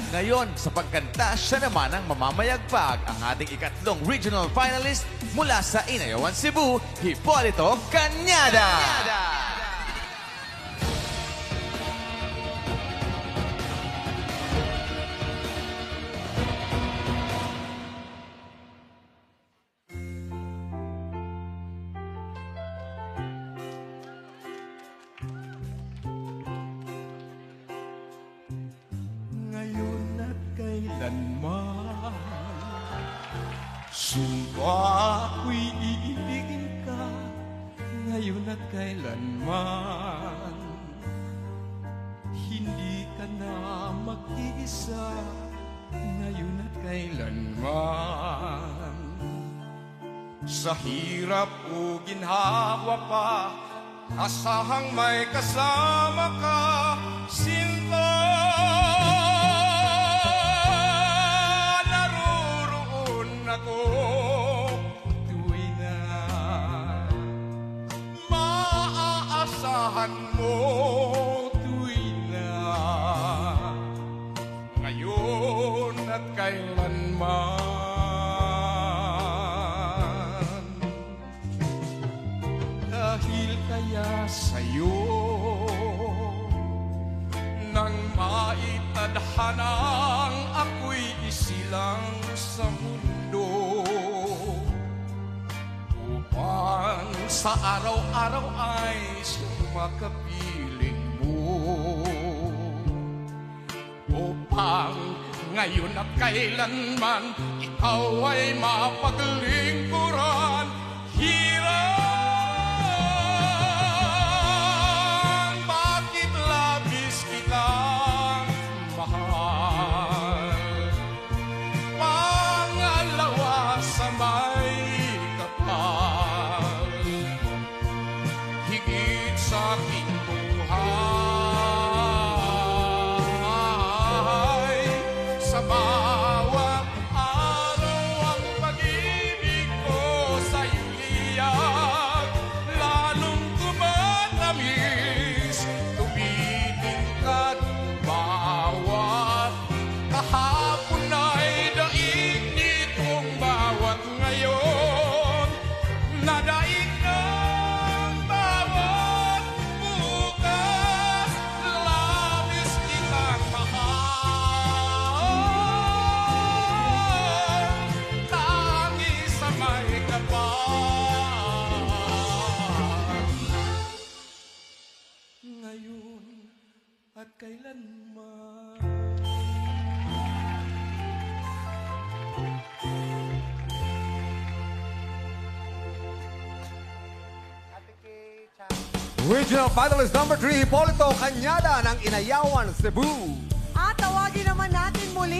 Ngayon, sa pagkanta, siya naman ang mamamayagpag, ang ating ikatlong regional finalist mula sa Inayawan, Cebu, Hipolito Cañada. Ngayon at kailanman, sumpa ako'y iibigin ka. Ngayon at kailanman, hindi ka na mag-iisa. Ngayon at kailanman, sa hirap o ginhawa pa, asahang may kasama ka, Sinta. Naroroon ako tuwi na maaasahan mo tuwi na, ngayon at kailanman. Dahil kaya sa'yo nang maitadhanang ako'y isilang sa mundo, upang sa araw-araw ay siyang makapiling mo, upang ngayon at kailanman ikaw ay mapaglingkuran. Hirang, bakit labis kitang mahal? Pangalawa sa may kapal, higit sa aking buhay. Sa bawat araw ang pag-ibig ko sa'yo liyak, lalong tumatamis, tumitingkad. Bawat kahapon ay daig nitong bawat ngayon, nadaig ng bawat bukas. Labis kitang mahal, tangi sa may kapal. Ngayon at kailanman. Regional finalist number 3, Hipolito Cañada ng Inayawan, Cebu. At tawagin naman natin muli